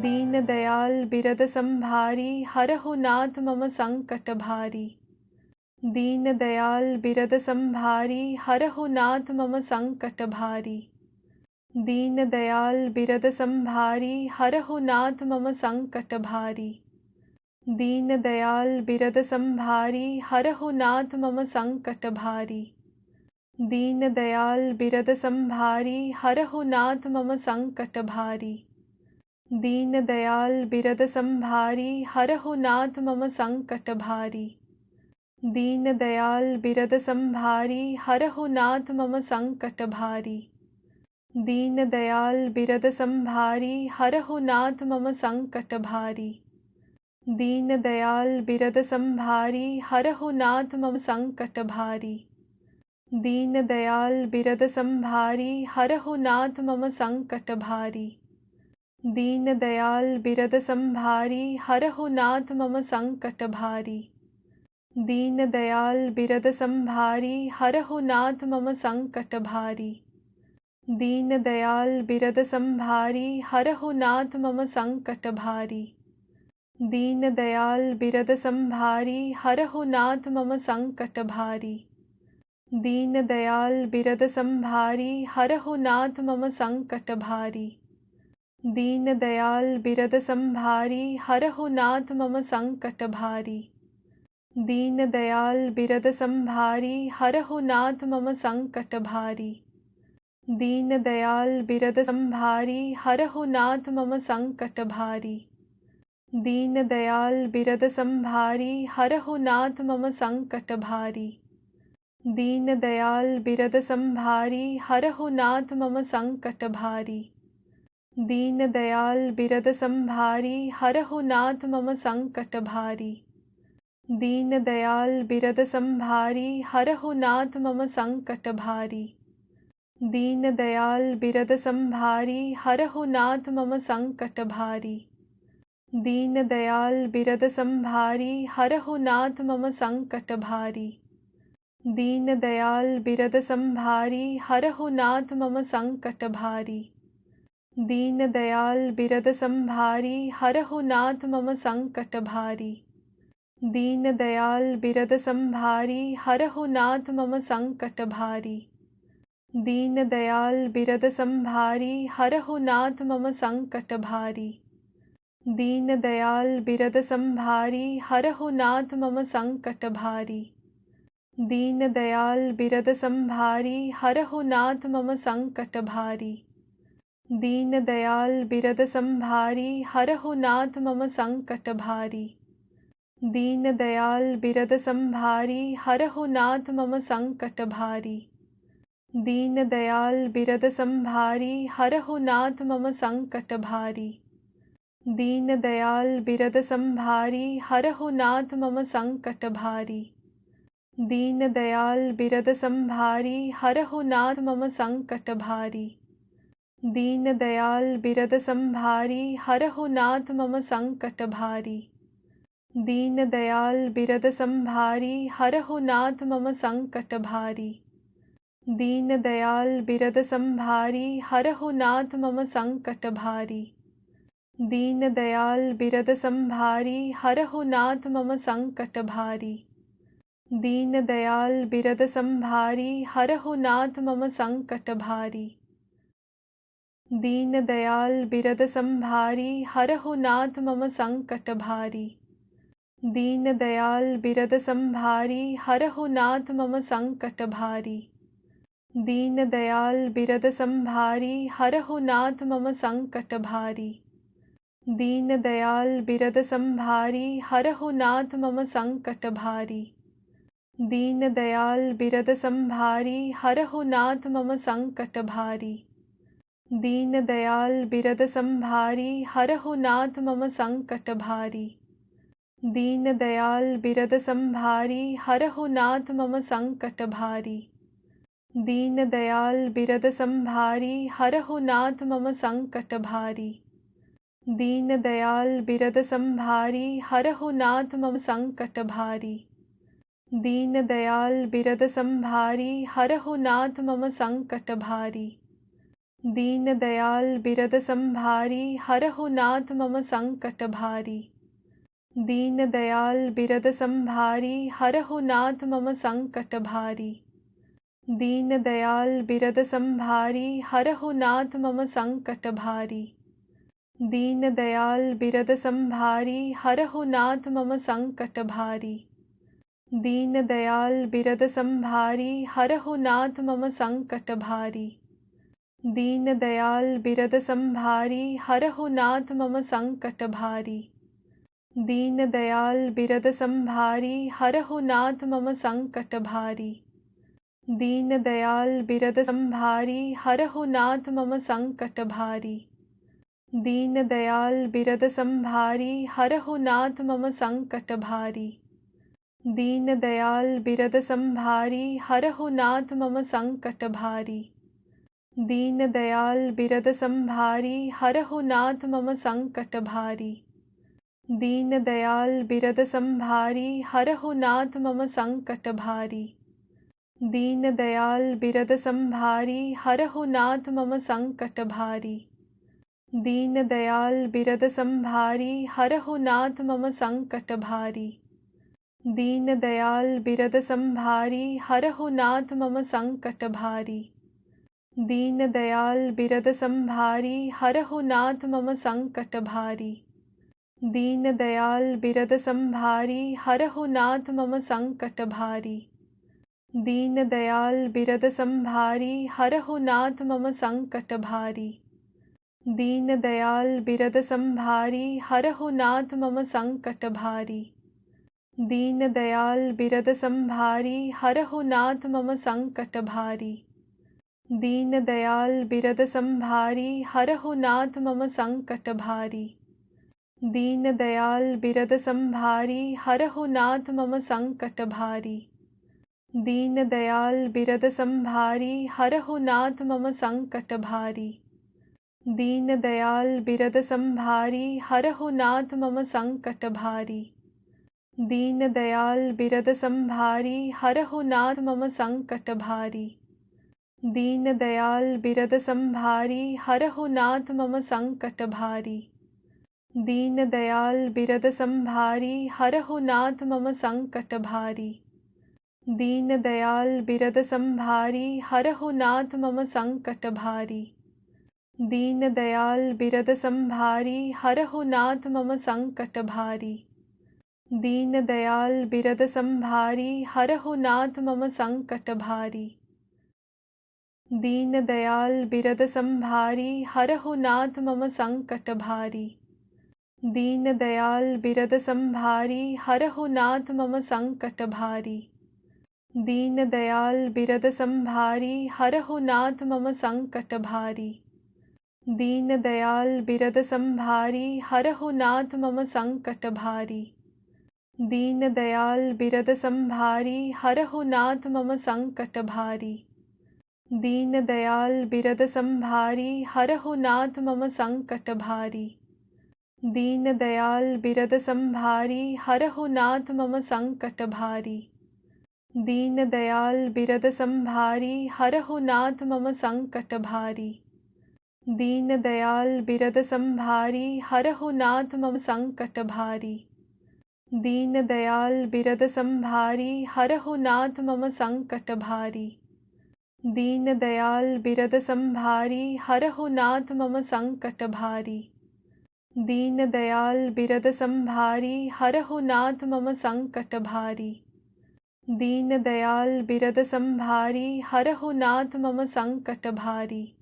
दीन दयाल बिरद संभारी हरहु नाथ मम संकट भारी। दीन दयाल बिरद संभारी हरहु नाथ मम संकट भारी। दीन दयाल बिरद संभारी हरहु नाथ मम संकट भारी। दीन दयाल बिरद संभारी हरहु नाथ मम संकट भारी। दीन दयाल बिरद संभारी हरहु नाथ मम संकट भारी। दीन दयाल बिरद संभारी हरहु नाथ मम संकट भारी। दीन दयाल बिरद संभारी हरहु नाथ मम संकट भारी। दीन दयाल बिरद संभारी हरहु नाथ मम संकट भारी। दीन दयाल बिरद संभारी हरहु नाथ मम संकट भारी। दीन दयाल बिरद संभारी हरहु नाथ मम संकट भारी। दीन दयाल बिरद संभारी हरहु नाथ मम संकट भारी। दीन दयाल बिरद संभारी हरहु नाथ मम संकट भारी। दीन दयाल बिरद संभारी हरहु नाथ मम संकट भारी। दीन दयाल बिरद संभारी हरहु नाथ मम संकट भारी। दीन दयाल बिरद संभारी हरहु नाथ मम संकट भारी। दीन दयाल बिरद संभारी हरहु नाथ मम संकट भारी। दीन दयाल बिरद संभारी हरहु नाथ मम संकट भारी। दीन दयाल बिरद संभारी हरहु नाथ मम संकट भारी। दीन दयाल बिरद संभारी हरहु नाथ मम संकट भारी। दीन दयाल बिरद संभारी हरहु नाथ मम संकट भारी। दीन दयाल बिरद संभारी हरहु नाथ मम संकट भारी। दीन दयाल बिरद संभारी हरहु नाथ मम संकट भारी। दीन दयाल बिरद संभारी हरहु नाथ मम संकट भारी। दीन दयाल बिरद संभारी हरहु नाथ मम संकट भारी। दीन दयाल बिरद संभारी हरहु नाथ मम संकट भारी। दीन दयाल बिरद संभारी हरहु नाथ मम संकट भारी। दीन दयाल बिरद संभारी हरहु नाथ मम संकट भारी। दीन दयाल बिरद संभारी हरहु नाथ मम संकट भारी। दीन दयाल बिरद संभारी हरहु नाथ मम संकट भारी। दीन दयाल बिरद संभारी हरहु नाथ मम संकट भारी। दीन दयाल बिरद संभारी हरहु नाथ मम संकट भारी। दीन दयाल बिरद संभारी हरहु नाथ मम संकट भारी। दीन दयाल बिरद संभारी हरहु नाथ मम संकट भारी। दीन दयाल बिरद संभारी हरहु नाथ मम संकट भारी। दीन दयाल बिरद संभारी हरहु नाथ मम संकट भारी। दीन दयाल बिरद संभारी हरहु नाथ मम संकट भारी। दीन दयाल बिरद संभारी हरहु नाथ मम संकट भारी। दीन दयाल बिरद संभारी हरहु नाथ मम संकट भारी। दीन दयाल बिरद संभारी हरहु नाथ मम संकट भारी। दीन दयाल बिरद संभारी हरहु नाथ मम संकट भारी। दीन दयाल बिरद संभारी हरहु नाथ मम संकट भारी। दीन दयाल बिरद संभारी हरहु नाथ मम संकट भारी। दीन दयाल बिरद संभारी हरहु नाथ मम संकट भारी। दीन दयाल बिरद संभारी हरहु नाथ मम संकट भारी। दीन दयाल बिरद संभारी हरहु नाथ मम संकट भारी। दीन दयाल बिरद संभारी हरहु नाथ मम संकट भारी। दीन दयाल बिरद संभारी हरहु नाथ मम संकट भारी। दीन दयाल बिरद संभारी हरहु नाथ मम संकट भारी। दीन दयाल बिरद संभारी हरहु नाथ मम संकट भारी। दीन दयाल बिरद संभारी हरहु नाथ मम संकट भारी। दीन दयाल बिरद संभारी हरहु नाथ मम संकट भारी। दीन दयाल बिरद संभारी हरहु नाथ मम संकट भारी। दीन दयाल बिरद संभारी हरहु नाथ मम संकट भारी। दीन दयाल बिरद संभारी हरहु नाथ मम संकट भारी। दीन दयाल बिरद संभारी हरहु नाथ मम संकट भारी। दीन दयाल बिरद संभारी हरहु नाथ मम संकट भारी। दीन दयाल बिरद संभारी हरहु नाथ मम संकट भारी। दीन दयाल बिरद संभारी हरहु नाथ मम संकट भारी। दीन दयाल बिरद संभारी हरहु नाथ मम संकट भारी। दीन दयाल बिरद संभारी हरहु नाथ मम संकट भारी। दीन दयाल बिरद संभारी हरहु नाथ मम संकट भारी। दीन दयाल बिरद संभारी हरहु नाथ मम संकट भारी। दीन दयाल बिरद संभारी हरहु नाथ मम संकट भारी। दीन दयाल बिरद संभारी हरहु नाथ मम संकट भारी। दीन दयाल बिरद संभारी हरहु नाथ मम संकट भारी। दीन दयाल बिरद संभारी हरहु नाथ मम संकट भारी। दीन दयाल बिरद संभारी हरहु नाथ मम संकट भारी। दीन दयाल बिरद संभारी हरहु नाथ मम संकट भारी। दीन दयाल बिरद संभारी हरहु नाथ मम संकट भारी। दीन दयाल बिरद संभारी हरहु नाथ मम संकट भारी। दीन दयाल बिरद संभारी हरहु नाथ मम संकट भारी। दीन दयाल बिरद संभारी हरहु नाथ मम संकट भारी। दीन दयाल बिरद संभारी हरहु नाथ मम संकट भारी। दीन दयाल बिरद संभारी हरहु नाथ मम संकट भारी। दीन दयाल बिरद संभारी हरहु नाथ मम संकट भारी। दीन दयाल बिरद संभारी हरहु नाथ मम संकट भारी। दीन दयाल बिरद संभारी हरहु नाथ मम संकट भारी। दीन दयाल बिरद संभारी हरहु नाथ मम संकट भारी। दीन दयाल बिरद संभारी हरहु नाथ मम संकट भारी। दीन दयाल बिरद संभारी हरहु नाथ मम संकट भारी। दीन दयाल बिरद संभारी हरहु नाथ मम संकट भारी। दीन दयाल बिरद संभारी हरहु नाथ मम संकट भारी। दीन दयाल बिरद संभारी हरहु नाथ मम संकट भारी। दीन दयाल बिरद संभारी हरहु नाथ मम संकट भारी। दीन दयाल बिरद संभारी हरहु नाथ मम संकट भारी। दीन दयाल बिरद संभारी हरहु नाथ मम संकट भारी। दीन दयाल बिरद संभारी हरहु नाथ मम संकट भारी। दीन दयाल बिरद संभारी हरहु नाथ मम संकट भारी। दीन दयाल बिरद संभारी हरहु नाथ मम संकट भारी। दीन दयाल बिरद संभारी हरहु नाथ मम संकट भारी। दीन दयाल बिरद संभारी हरहु नाथ मम संकट भारी। दीन दयाल बिरद संभारी हरहु नाथ मम संकट भारी। दीन दयाल बिरद संभारी हरहु नाथ मम संकट भारी।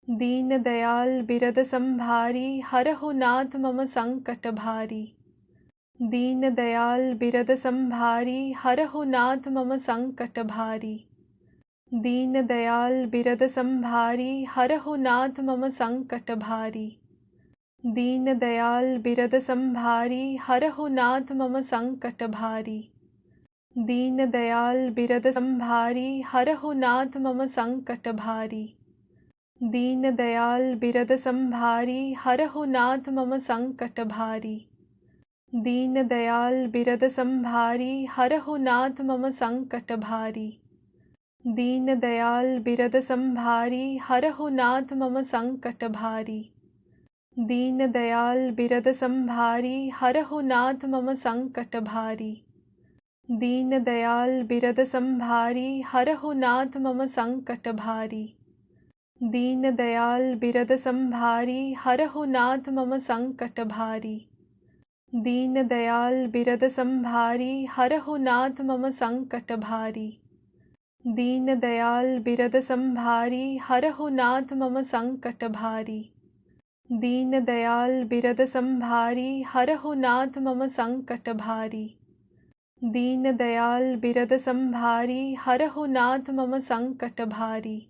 दीन दयाल बिरद संभारी हरहु नाथ मम संकट भारी। दीन दयाल बिरद संभारी हरहु नाथ मम संकट भारी। दीन दयाल बिरद संभारी हरहु नाथ मम संकट भारी। दीन दयाल बिरद संभारी हरहु नाथ मम संकट भारी। दीन दयाल बिरद संभारी हरहु नाथ मम संकट भारी। दीन दयाल बिरद संभारी हरहु नाथ मम संकट भारी। दीन दयाल बिरद संभारी हरहु नाथ मम संकट भारी। दीन दयाल बिरद संभारी हरहु नाथ मम संकट भारी। दीन दयाल बिरद संभारी हरहु नाथ मम संकट भारी। दीन दयाल बिरद संभारी हरहु नाथ मम संकट भारी। दीन दयाल बिरद संभारी हरहु नाथ मम संकट भारी। दीन दयाल बिरद संभारी हरहु नाथ मम संकट भारी। दीन दयाल बिरद संभारी हरहु नाथ मम संकट भारी। दीन दयाल बिरद संभारी हरहु नाथ मम संकट भारी। दीन दयाल बिरद संभारी हरहु नाथ मम संकट भारी।